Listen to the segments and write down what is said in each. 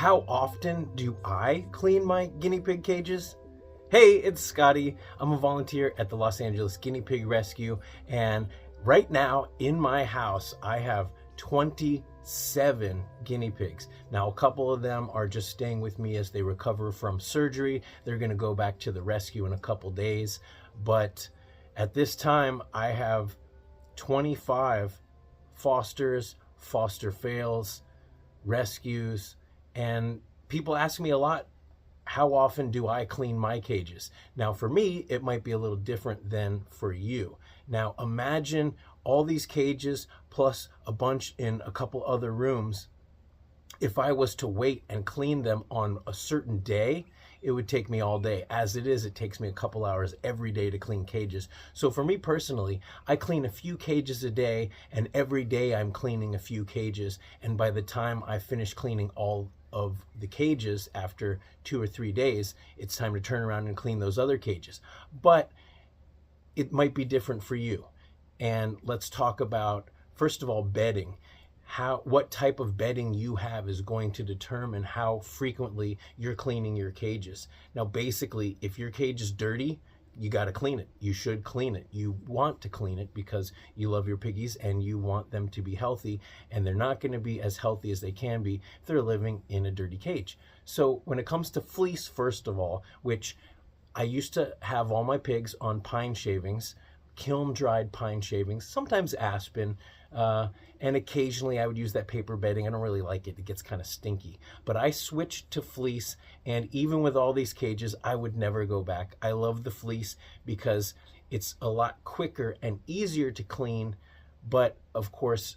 How often do I clean my guinea pig cages? Hey, it's Scotty. I'm a volunteer at the Los Angeles Guinea Pig Rescue, and right now in my house I have 27 guinea pigs. Now, a couple of them are just staying with me as they recover from surgery. They're going to go back to the rescue in a couple days, but at this time I have 25 fosters, foster fails, rescues, and people ask me a lot, how often do I clean my cages? Now, for me, it might be a little different than for you. Now, imagine all these cages plus a bunch in a couple other rooms. If I was to wait and clean them on a certain day, it would take me all day. As it is, it takes me a couple hours every day to clean cages. So for me personally, I clean a few cages a day, and every day I'm cleaning a few cages. And by the time I finish cleaning all of the cages after 2 or 3 days, it's time to turn around and clean those other cages. But it might be different for you. And let's talk about, first of all, bedding. What type of bedding you have is going to determine how frequently you're cleaning your cages. Now, basically, if your cage is dirty, you got to clean it. You should clean it. You want to clean it because you love your piggies and you want them to be healthy, and they're not going to be as healthy as they can be if they're living in a dirty cage. So when it comes to fleece, first of all, which I used to have all my pigs on pine shavings, kiln dried pine shavings, sometimes aspen, and occasionally I would use that paper bedding. I don't really like it. It gets kind of stinky. But I switched to fleece, and even with all these cages, I would never go back. I love the fleece because it's a lot quicker and easier to clean, but of course,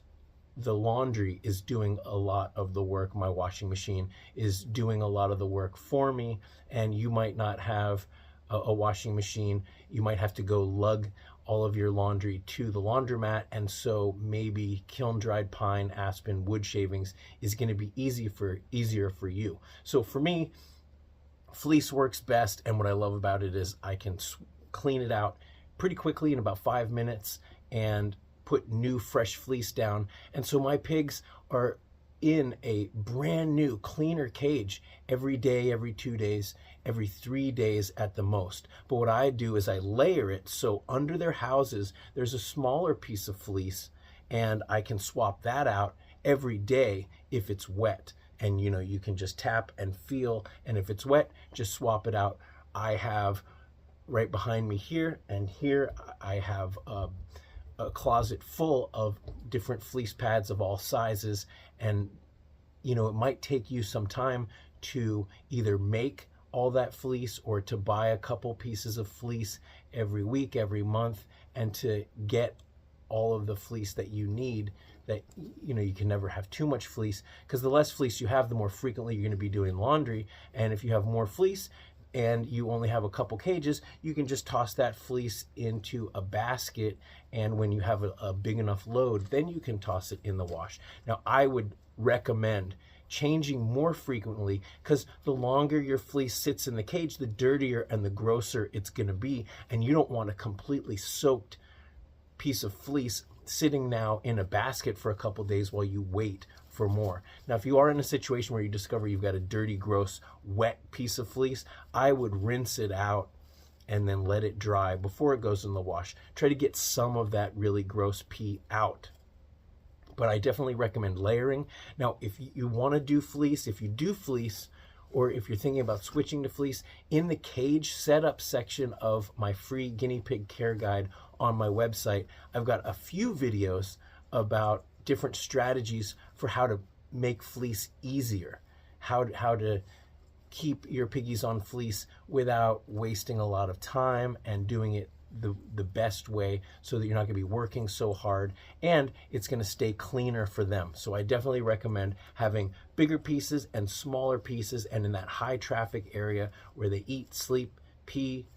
the laundry is doing a lot of the work. My washing machine is doing a lot of the work for me, and you might not have a washing machine. You might have to go lug all of your laundry to the laundromat, and so maybe kiln dried pine, aspen, wood shavings is going to be easier for you. So for me, fleece works best, and what I love about it is I can clean it out pretty quickly in about 5 minutes and put new fresh fleece down. And so my pigs are in a brand new, cleaner cage every day, every 2 days, every 3 days at the most. But what I do is I layer it, so under their houses there's a smaller piece of fleece, and I can swap that out every day if it's wet. And you can just tap and feel, and if it's wet, just swap it out. I have right behind me here and here, I have a closet full of different fleece pads of all sizes, and it might take you some time to either make all that fleece or to buy a couple pieces of fleece every week, every month, and to get all of the fleece that you need. That you can never have too much fleece, because the less fleece you have, the more frequently you're going to be doing laundry. And if you have more fleece and you only have a couple cages, you can just toss that fleece into a basket, and when you have a big enough load, then you can toss it in the wash. Now, I would recommend changing more frequently, because the longer your fleece sits in the cage, the dirtier and the grosser it's going to be, and you don't want a completely soaked piece of fleece sitting now in a basket for a couple days while you wait for more. Now, if you are in a situation where you discover you've got a dirty, gross, wet piece of fleece, I would rinse it out and then let it dry before it goes in the wash. Try to get some of that really gross pee out. But I definitely recommend layering. Now, if you want to do fleece, if you do fleece, or if you're thinking about switching to fleece, in the cage setup section of my free guinea pig care guide on my website, I've got a few videos about different strategies for how to make fleece easier, how to keep your piggies on fleece without wasting a lot of time, and doing it the best way so that you're not going to be working so hard, and it's going to stay cleaner for them. So I definitely recommend having bigger pieces and smaller pieces, and in that high traffic area where they eat, sleep, pee,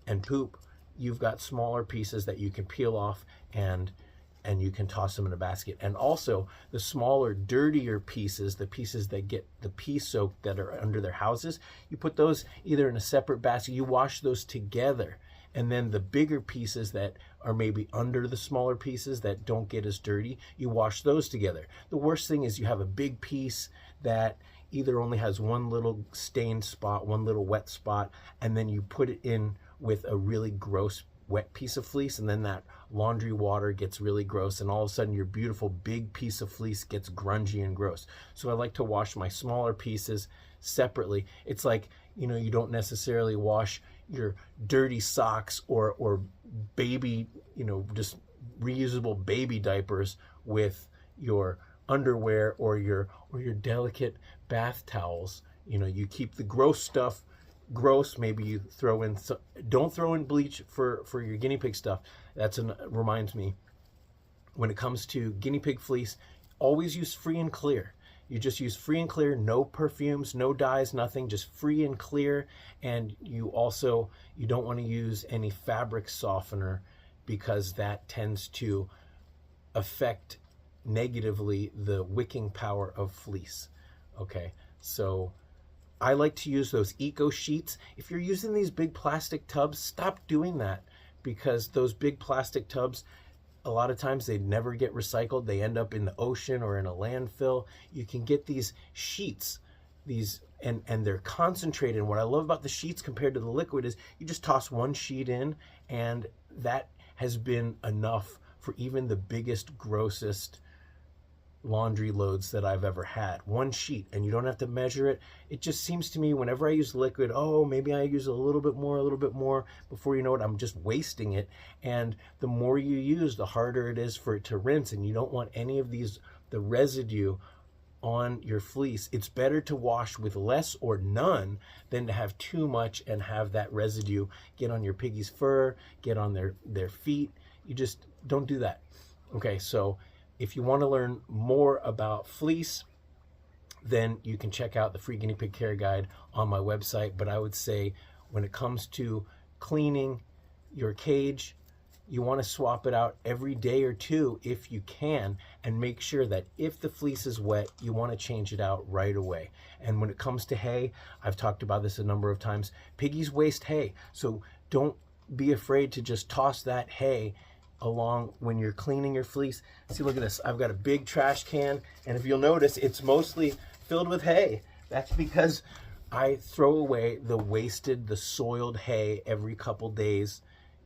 and poop, you've got smaller pieces that you can peel off and you can toss them in a basket. And also the smaller, dirtier pieces, the pieces that get the pee soaked that are under their houses, you put those either in a separate basket, you wash those together, and then the bigger pieces that are maybe under the smaller pieces that don't get as dirty, you wash those together. The worst thing is you have a big piece that either only has one little stained spot, one little wet spot, and then you put it in with a really gross wet piece of fleece, and then that laundry water gets really gross, and all of a sudden your beautiful big piece of fleece gets grungy and gross. So I like to wash my smaller pieces separately. It's like, you know, you don't necessarily wash your dirty socks or baby, you know, just reusable baby diapers with your underwear or your delicate bath towels. You know, you keep the gross stuff gross. Maybe you throw in some, don't throw in bleach for your guinea pig stuff. Reminds me, when it comes to guinea pig fleece, always use free and clear. You just use free and clear, no perfumes, no dyes, nothing, just free and clear. And you don't want to use any fabric softener, because that tends to affect negatively the wicking power of fleece. Okay, so I like to use those eco sheets. If you're using these big plastic tubs, stop doing that, because those big plastic tubs, a lot of times they never get recycled. They end up in the ocean or in a landfill. You can get these sheets, and they're concentrated. And what I love about the sheets compared to the liquid is you just toss one sheet in, and that has been enough for even the biggest, grossest laundry loads that I've ever had. One sheet, and you don't have to measure it. It just seems to me, whenever I use liquid, oh, maybe I use a little bit more. Before you know it, I'm just wasting it. And the more you use, the harder it is for it to rinse, and you don't want any of the residue on your fleece. It's better to wash with less or none than to have too much and have that residue get on your piggy's fur, get on their feet. You just don't do that. Okay, so if you want to learn more about fleece, then you can check out the free guinea pig care guide on my website. But I would say, when it comes to cleaning your cage, you want to swap it out every day or two if you can, and make sure that if the fleece is wet, you want to change it out right away. And when it comes to hay, I've talked about this a number of times. Piggies waste hay, so don't be afraid to just toss that hay along when you're cleaning your fleece. See, look at this. I've got a big trash can, and if you'll notice, it's mostly filled with hay. That's because I throw away the soiled hay every couple days,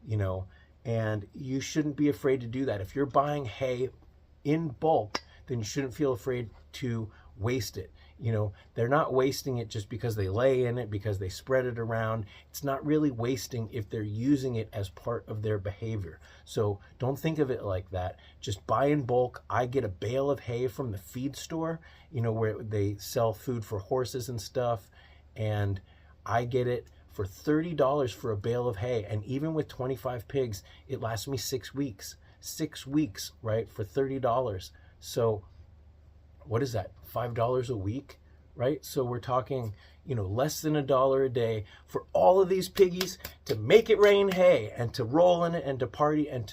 you know, and you shouldn't be afraid to do that. If you're buying hay in bulk, then you shouldn't feel afraid to waste it. You know, they're not wasting it just because they lay in it, because they spread it around. It's not really wasting if they're using it as part of their behavior. So don't think of it like that. Just buy in bulk. I get a bale of hay from the feed store, you know, where they sell food for horses and stuff, and I get it for $30 for a bale of hay. And even with 25 pigs, it lasts me 6 weeks. 6 weeks, right, for $30. So what is that? $5 a week, right? So we're talking, you know, less than $1 a day for all of these piggies to make it rain hay, and to roll in it, and to party, and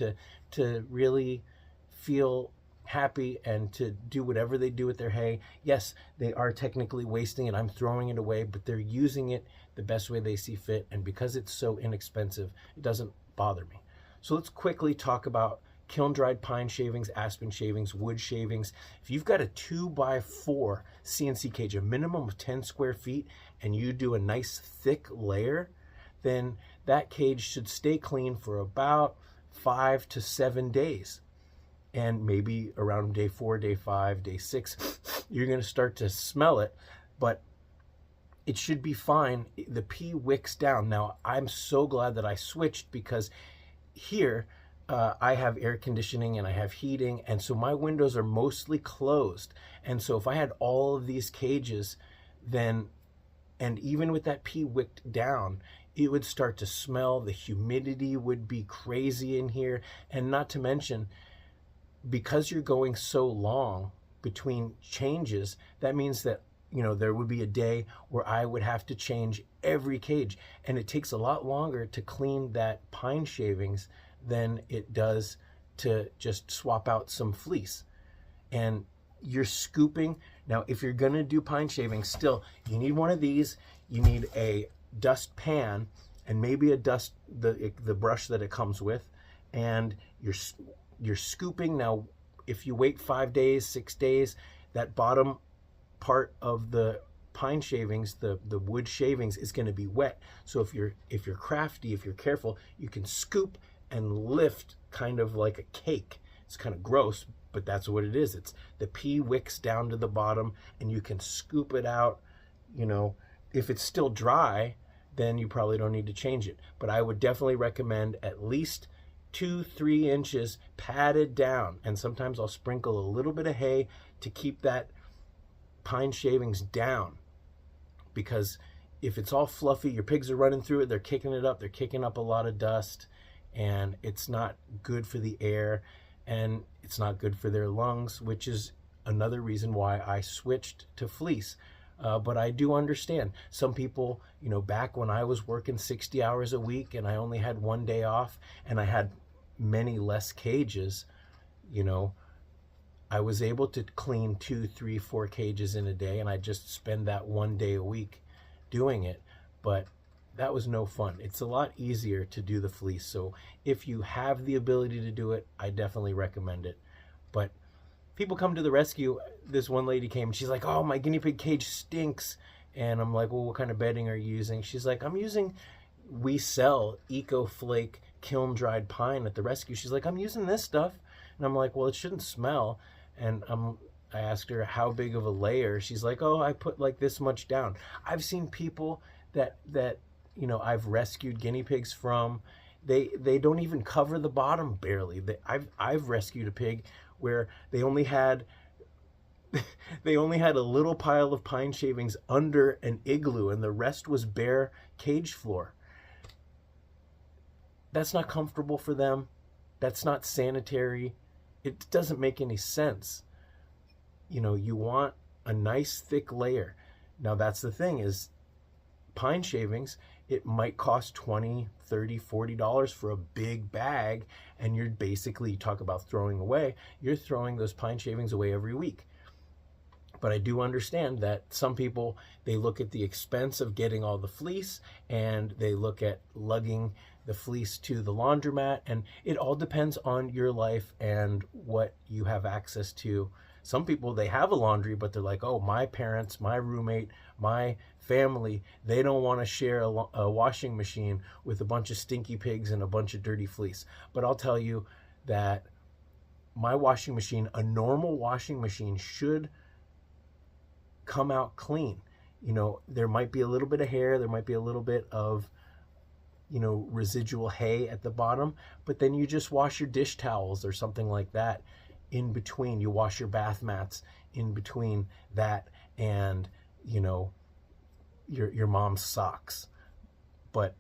to really feel happy, and to do whatever they do with their hay. Yes, they are technically wasting it. I'm throwing it away, but they're using it the best way they see fit. And because it's so inexpensive, it doesn't bother me. So let's quickly talk about kiln-dried pine shavings, aspen shavings, wood shavings. If you've got a 2x4 CNC cage, a minimum of 10 square feet, and you do a nice thick layer, then that cage should stay clean for about 5 to 7 days. And maybe around day 4, day 5, day 6, you're going to start to smell it, but it should be fine. The pee wicks down. Now, I'm so glad that I switched, because here, I have air conditioning and I have heating, and so my windows are mostly closed. And so if I had all of these cages, then, and even with that pee wicked down, it would start to smell. The humidity would be crazy in here. And not to mention, because you're going so long between changes, that means that, you know, there would be a day where I would have to change every cage, and it takes a lot longer to clean that pine shavings than it does to just swap out some fleece. And you're scooping. Now, if you're gonna do pine shavings, still, you need one of these. You need a dust pan, and maybe the brush that it comes with, and you're scooping. Now, if you wait 5 days, 6 days, that bottom part of the pine shavings, the wood shavings, is going to be wet. So if you're crafty, if you're careful, you can scoop and lift kind of like a cake. It's kind of gross, but that's what it is. It's the pea wicks down to the bottom, and you can scoop it out. You know, if it's still dry, then you probably don't need to change it. But I would definitely recommend at least 2-3 inches padded down. And sometimes I'll sprinkle a little bit of hay to keep that pine shavings down, because if it's all fluffy, your pigs are running through it, they're kicking it up, they're kicking up a lot of dust, and it's not good for the air, and it's not good for their lungs, which is another reason why I switched to fleece. But I do understand some people, you know, back when I was working 60 hours a week and I only had 1 day off and I had many less cages, you know, I was able to clean 2, 3, 4 cages in a day, and I just spend that 1 day a week doing it. But that was no fun. It's a lot easier to do the fleece. So if you have the ability to do it, I definitely recommend it. But people come to the rescue. This one lady came and she's like, oh, my guinea pig cage stinks. And I'm like, well, what kind of bedding are you using? She's like, we sell Eco Flake kiln dried pine at the rescue. She's like, I'm using this stuff. And I'm like, well, it shouldn't smell. And I asked her how big of a layer. She's like, oh, I put like this much down. I've seen people that you know, I've rescued guinea pigs from, they don't even cover the bottom barely. I've rescued a pig where they only had a little pile of pine shavings under an igloo, and the rest was bare cage floor. That's not comfortable for them. That's not sanitary. It doesn't make any sense. You know, you want a nice thick layer. Now that's the thing, is pine shavings, it might cost $20, $30, $40 for a big bag, and you're basically, you talk about throwing away, you're throwing those pine shavings away every week. But I do understand that some people, they look at the expense of getting all the fleece, and they look at lugging the fleece to the laundromat, and it all depends on your life and what you have access to. Some people, they have a laundry, but they're like, oh, my parents, my roommate, my family, they don't want to share a washing machine with a bunch of stinky pigs and a bunch of dirty fleece. But I'll tell you that my washing machine, a normal washing machine, should come out clean. You know, there might be a little bit of hair, there might be a little bit of, you know, residual hay at the bottom, but then you just wash your dish towels or something like that in between. You wash your bath mats in between that and, you know, your mom's socks. But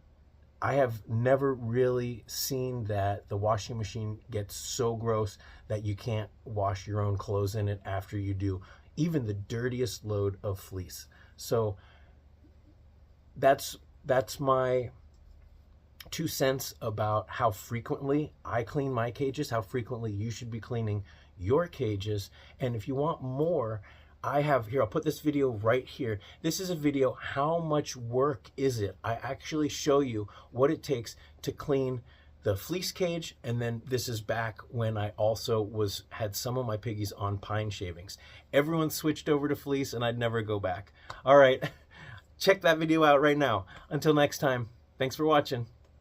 I have never really seen that the washing machine gets so gross that you can't wash your own clothes in it after you do even the dirtiest load of fleece. So that's my 2 cents about how frequently I clean my cages, how frequently you should be cleaning your cages. And if you want more, I have here, I'll put this video right here. This is a video, how much work is it? I actually show you what it takes to clean the fleece cage, and then this is back when I also had some of my piggies on pine shavings. Everyone switched over to fleece, and I'd never go back. All right, check that video out right now. Until next time, thanks for watching.